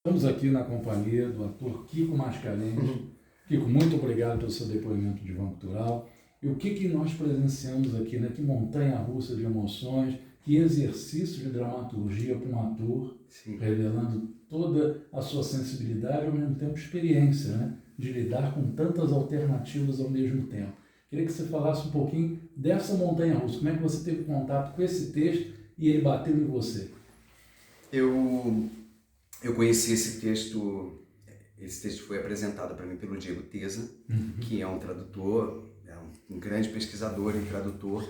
Estamos aqui na companhia do ator Kiko Mascarenhas. Kiko, muito obrigado pelo seu depoimento de Van Cultural. E o que nós presenciamos aqui, né? Que montanha-russa de emoções, que exercício de dramaturgia para um ator, sim, revelando toda a sua sensibilidade e ao mesmo tempo experiência, né? De lidar com tantas alternativas ao mesmo tempo. Queria que você falasse um pouquinho dessa montanha-russa, como é que você teve contato com esse texto e ele bateu em você? Eu conheci esse texto foi apresentado para mim pelo Diego Tesa, que é um tradutor, um grande pesquisador e tradutor.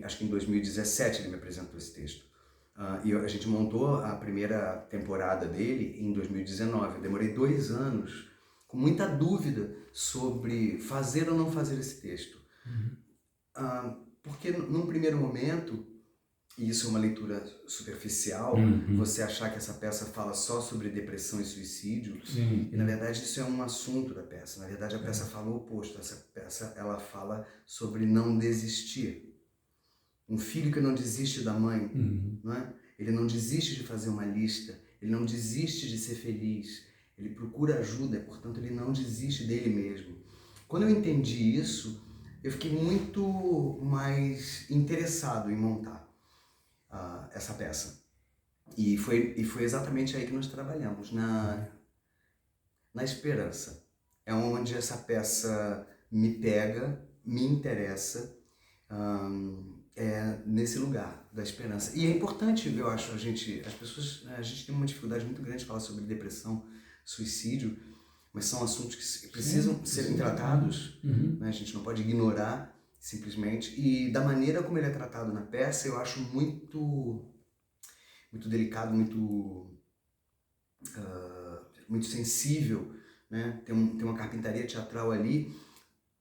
Acho que em 2017 ele me apresentou esse texto. E a gente montou a primeira temporada dele em 2019. Eu demorei 2 anos com muita dúvida sobre fazer ou não fazer esse texto. Porque num primeiro momento, e isso é uma leitura superficial, você achar que essa peça fala só sobre depressão e suicídio, sim, e na verdade isso é um assunto da peça. Na verdade a peça fala o oposto. Essa peça ela fala sobre não desistir. Um filho que não desiste da mãe, não é? Ele não desiste de fazer uma lista, ele não desiste de ser feliz, ele procura ajuda, portanto ele não desiste dele mesmo. Quando eu entendi isso, eu fiquei muito mais interessado em montar essa peça. E foi exatamente aí que nós trabalhamos, na esperança. É onde essa peça me pega, me interessa, nesse lugar da esperança. E é importante, eu acho, a gente tem uma dificuldade muito grande de falar sobre depressão, suicídio, mas são assuntos que precisam serem tratados, né? A gente não pode ignorar simplesmente. E da maneira como ele é tratado na peça, eu acho muito delicado, muito sensível, né? Tem uma carpintaria teatral ali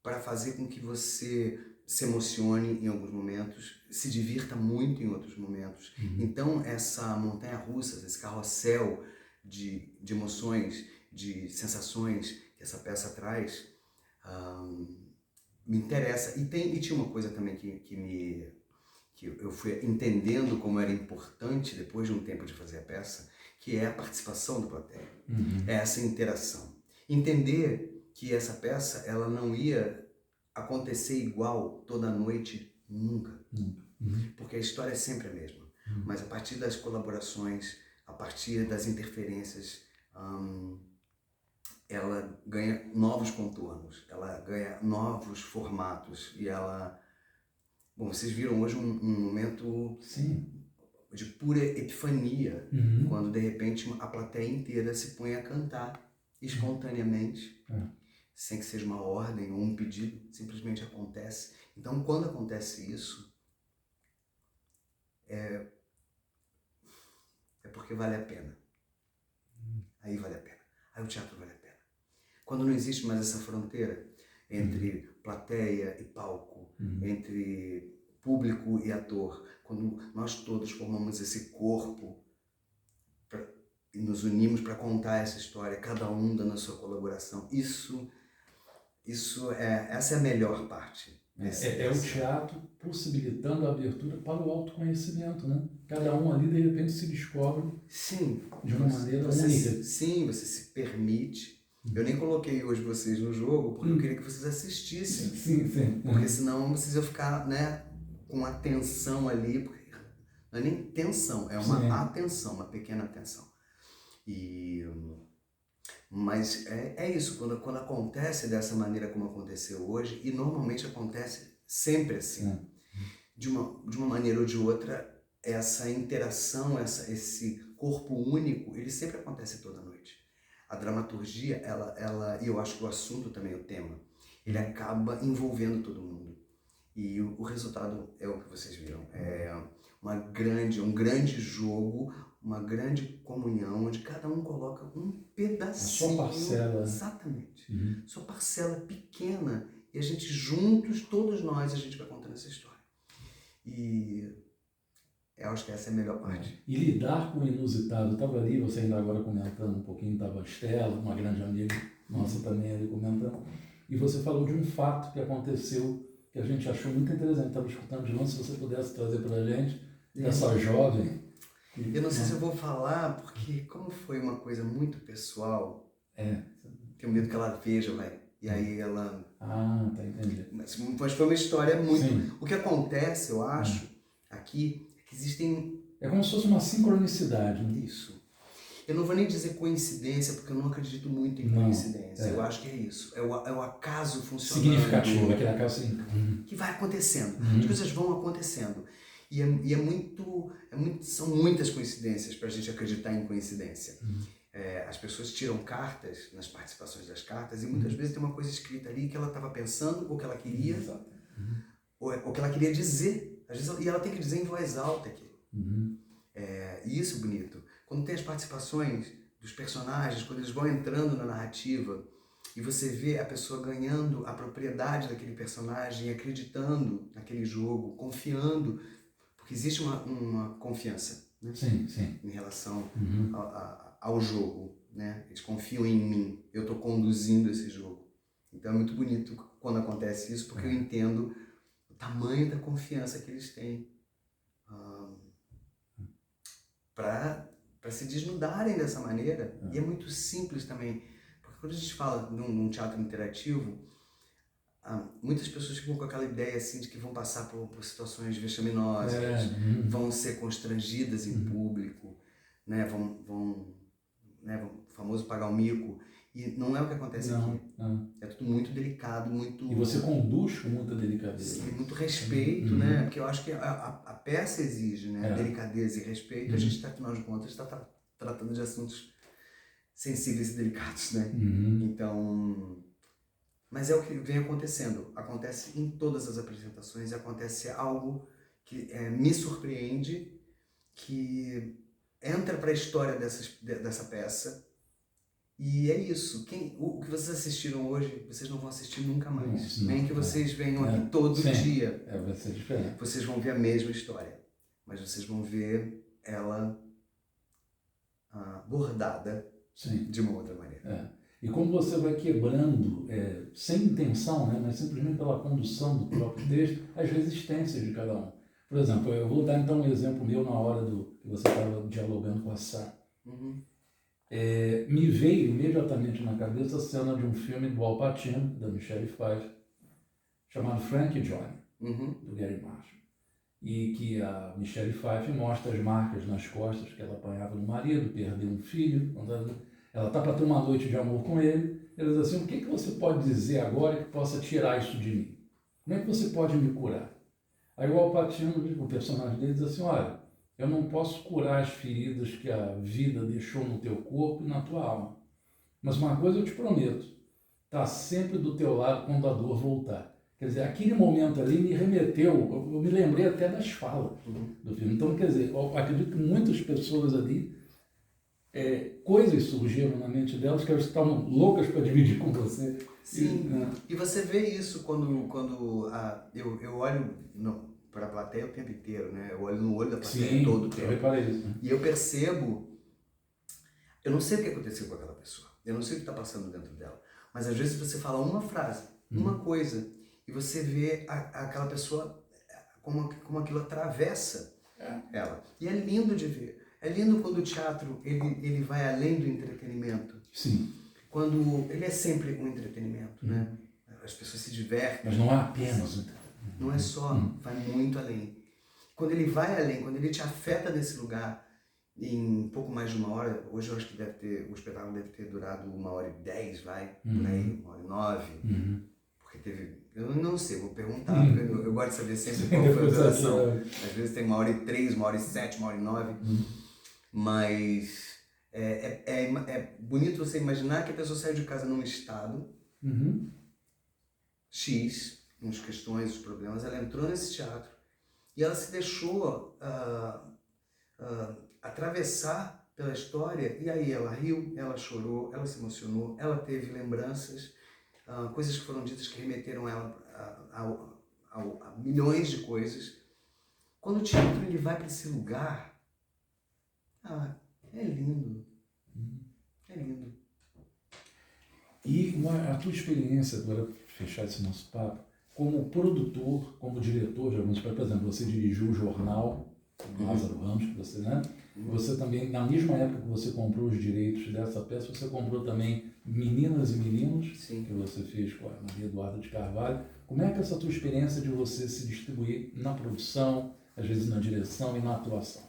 para fazer com que você se emocione em alguns momentos, se divirta muito em outros momentos. Então essa montanha-russa, esse carrossel de emoções, de sensações que essa peça traz, me interessa. E tinha uma coisa também que eu fui entendendo como era importante depois de um tempo de fazer a peça, que é a participação do plateia. É essa interação. Entender que essa peça ela não ia acontecer igual toda noite, nunca. Porque a história é sempre a mesma. Mas a partir das colaborações, a partir das interferências, ela ganha novos contornos, ela ganha novos formatos e ela... Bom, vocês viram hoje um momento, sim, de pura epifania, quando de repente a plateia inteira se põe a cantar espontaneamente, sem que seja uma ordem ou um pedido, simplesmente acontece. Então, quando acontece isso, é porque vale a pena. Aí vale a pena. Aí o teatro vale a pena. Quando não existe mais essa fronteira entre plateia e palco, entre público e ator, quando nós todos formamos esse corpo e nos unimos para contar essa história, cada um dando a sua colaboração, essa é a melhor parte. É o teatro possibilitando a abertura para o autoconhecimento, né? Cada um ali, de repente, se descobre, sim, de uma maneira única. Sim, você se permite. Eu nem coloquei hoje vocês no jogo, porque eu queria que vocês assistissem. Sim. Porque senão vocês iam ficar, né, com a tensão ali. Porque não é nem tensão, é uma atenção, uma pequena atenção. Mas é isso, quando acontece dessa maneira como aconteceu hoje, e normalmente acontece sempre assim, de uma maneira ou de outra, essa interação, esse corpo único, ele sempre acontece toda noite. A dramaturgia, e eu acho que o assunto também, o tema, ele acaba envolvendo todo mundo. E o resultado é o que vocês viram. É um grande jogo, uma grande comunhão, onde cada um coloca um pedacinho. A sua parcela. Exatamente. Sua parcela pequena. E a gente juntos, todos nós, a gente vai contando essa história. E eu acho que essa é a melhor parte. E lidar com o inusitado. Estava ali, você ainda agora comentando um pouquinho, estava a Estela, uma grande amiga nossa também ali comentando. E você falou de um fato que aconteceu, que a gente achou muito interessante. Estava escutando de longe, se você pudesse trazer para a gente, essa jovem Eu não sei se eu vou falar, porque como foi uma coisa muito pessoal, tenho medo que ela veja, e aí ela... Ah, tá, entendi. Mas foi uma história muito... Sim. O que acontece, eu acho, aqui, é que existem... É como se fosse uma sincronicidade, né? Isso. Eu não vou nem dizer coincidência, porque eu não acredito muito em coincidência. Eu acho que é isso. É o acaso funcionando. Significativo, aquele acaso assim. Que vai acontecendo. As coisas vão acontecendo. E são muitas coincidências para a gente acreditar em coincidência. As pessoas tiram cartas nas participações das cartas e muitas vezes tem uma coisa escrita ali que ela estava pensando, ou que ela queria, ou que ela queria dizer. Às vezes, e ela tem que dizer em voz alta aquilo. E isso é bonito. Quando tem as participações dos personagens, quando eles vão entrando na narrativa e você vê a pessoa ganhando a propriedade daquele personagem, acreditando naquele jogo, confiando, porque existe uma confiança, né? Sim, sim. Em relação ao jogo, né? Eles confiam em mim, eu estou conduzindo esse jogo. Então é muito bonito quando acontece isso, porque eu entendo o tamanho da confiança que eles têm para se desnudarem dessa maneira. E é muito simples também, porque quando a gente fala num teatro interativo, muitas pessoas ficam com aquela ideia assim de que vão passar por situações vexaminosas, vão ser constrangidas em público, né? Vão o famoso pagar o mico. E não é o que acontece aqui. Não. É tudo muito delicado, muito... E você conduz com muita delicadeza. Sim, muito respeito, né? Porque eu acho que a peça exige, né? Delicadeza e respeito. A gente, afinal de contas, está tratando de assuntos sensíveis e delicados, né? Então... Mas é o que vem acontecendo. Acontece em todas as apresentações. Acontece algo que me surpreende, que entra para a história dessa peça. E é isso. O que vocês assistiram hoje, vocês não vão assistir nunca mais. Nem que vocês venham aqui todo dia. Vai ser diferente. Vocês vão ver a mesma história. Mas vocês vão ver ela bordada de uma outra maneira. E como você vai quebrando, sem intenção, né, mas simplesmente pela condução do próprio texto, as resistências de cada um. Por exemplo, eu vou dar então um exemplo meu na hora que você estava dialogando com a Sá. Me veio imediatamente na cabeça a cena de um filme do Al Pacino, da Michelle Pfeiffer, chamado Frank e Johnny, do Gary Marshall. E que a Michelle Pfeiffer mostra as marcas nas costas que ela apanhava do marido, perdeu um filho. Ela está para ter uma noite de amor com ele. Ele diz assim: o que você pode dizer agora que possa tirar isso de mim? Como é que você pode me curar? Aí o Al Pacino, o personagem dele, diz assim: olha, eu não posso curar as feridas que a vida deixou no teu corpo e na tua alma. Mas uma coisa eu te prometo, está sempre do teu lado quando a dor voltar. Quer dizer, aquele momento ali me remeteu, eu me lembrei até das falas do filme. Então, quer dizer, eu acredito que muitas pessoas ali, coisas surgiram na mente delas que elas estavam loucas para dividir com você. Sim, e você vê isso quando eu olho para a plateia o tempo inteiro, né? Eu olho no olho da plateia todo o tempo. Eu reparei isso. E eu percebo, eu não sei o que aconteceu com aquela pessoa, eu não sei o que está passando dentro dela, mas às vezes você fala uma frase, uma coisa, e você vê aquela pessoa como aquilo atravessa ela. E é lindo de ver. É lindo quando o teatro ele vai além do entretenimento. Sim. Quando ele é sempre um entretenimento, né? As pessoas se divertem. Mas não é apenas. Não é só, vai muito além. Quando ele vai além, quando ele te afeta nesse lugar em pouco mais de uma hora, hoje eu acho que o espetáculo deve ter durado 1h10, por aí, 1h09, porque teve, eu não sei, vou perguntar, porque eu gosto de saber sempre qual foi a duração. Às vezes tem 1h03, 1h07, 1h09, mas é bonito você imaginar que a pessoa saiu de casa num estado X, as questões, os problemas, ela entrou nesse teatro e ela se deixou atravessar pela história, e aí ela riu, ela chorou, ela se emocionou, ela teve lembranças, coisas que foram ditas que remeteram ela a milhões de coisas. Quando o teatro ele vai para esse lugar, é lindo. É lindo. E a tua experiência, agora fechar esse nosso papo, como produtor, como diretor de alguns, por exemplo, você dirigiu o jornal Lázaro Ramos, que você, né? Você também, na mesma época que você comprou os direitos dessa peça, você comprou também Meninas e Meninos, Sim. que você fez com a Maria Eduarda de Carvalho. Como é que é essa tua experiência de você se distribuir na produção, às vezes na direção e na atuação?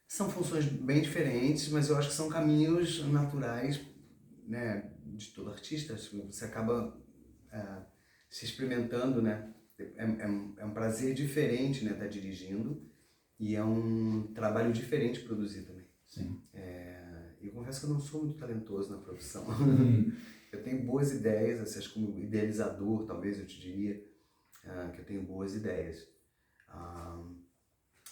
São funções bem diferentes, mas eu acho que são caminhos naturais, né, de todo artista. Você acaba se experimentando, né? É um prazer diferente, né, estar dirigindo, e é um trabalho diferente produzir também. Sim. Eu confesso que eu não sou muito talentoso na produção. Eu tenho boas ideias, assim, acho que como idealizador, talvez eu te diria, que eu tenho boas ideias.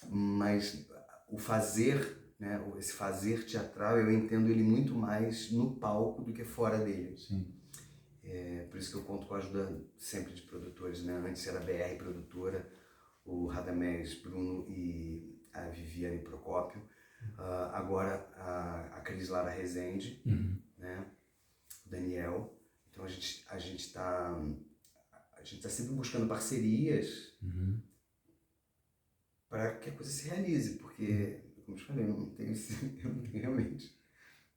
Mas o fazer, né, esse fazer teatral, eu entendo ele muito mais no palco do que fora dele. Sim. Por isso que eu conto com a ajuda sempre de produtores, né? Antes era a BR Produtora, o Radamés Bruno e a Viviane Procópio. Agora a Cris Lara Rezende, né? O Daniel. Então a gente tá sempre buscando parcerias para que a coisa se realize, porque, como eu te falei, eu não tenho realmente,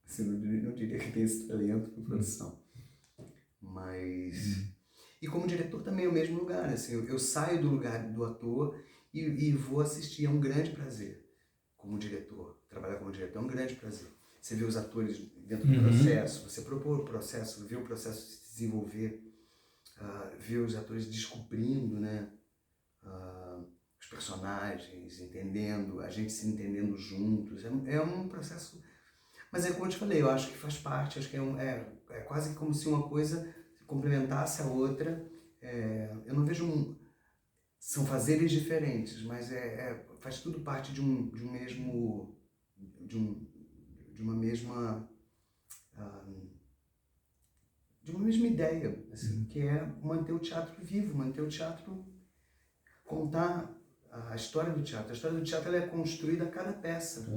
assim, não diria que tenho esse talento para produção. Mas... E como diretor também é o mesmo lugar, assim, eu saio do lugar do ator e vou assistir, é um grande prazer. Como diretor, trabalhar como diretor é um grande prazer. Você vê os atores dentro do processo, você propor o processo, ver o processo se desenvolver, ver os atores descobrindo, né, os personagens, entendendo, a gente se entendendo juntos. É um processo... Mas é como eu te falei, eu acho que faz parte, acho que é quase como se uma coisa complementasse a outra. Eu não vejo são fazeres diferentes, mas faz tudo parte de uma mesma ideia, assim, que é manter o teatro vivo, manter o teatro, contar a história do teatro. A história do teatro ela é construída a cada peça.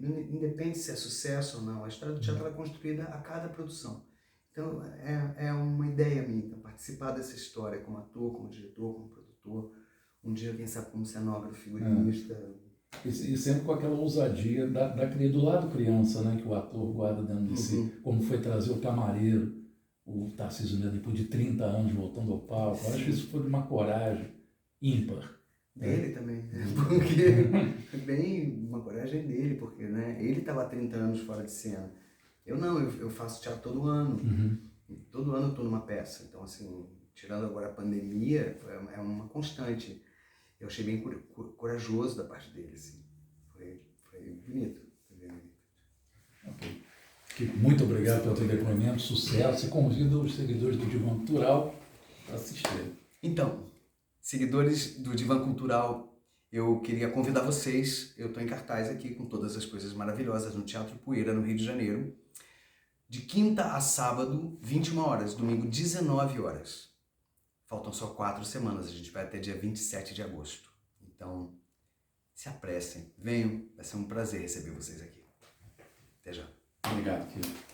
Independe se é sucesso ou não, a história do teatro ela é construída a cada produção. Então é uma ideia minha participar dessa história como ator, como diretor, como produtor, um dia quem sabe como cenógrafo, figurinista. E sempre com aquela ousadia do lado criança, né, que o ator guarda dentro de si, como foi trazer o Camareiro, o Tarcísio Meira, depois de 30 anos voltando ao palco. Eu acho que isso foi de uma coragem ímpar. Dele também, né? Porque bem uma coragem dele, porque, né, ele estava há 30 anos fora de cena. Eu não, eu faço teatro todo ano. Todo ano eu estou numa peça. Então, assim, tirando agora a pandemia, é uma constante. Eu achei bem corajoso da parte dele, assim. Foi bonito. Ok. Kiko, muito obrigado pelo teu depoimento, sucesso, e convido os seguidores do Divã Cultural a assistir. Então, seguidores do Divã Cultural, eu queria convidar vocês, eu estou em cartaz aqui com todas as coisas maravilhosas no Teatro Poeira, no Rio de Janeiro, de quinta a sábado, 21 horas, domingo, 19 horas. Faltam só 4 semanas, a gente vai até dia 27 de agosto. Então, se apressem, venham, vai ser um prazer receber vocês aqui. Até já. Obrigado, Kiko.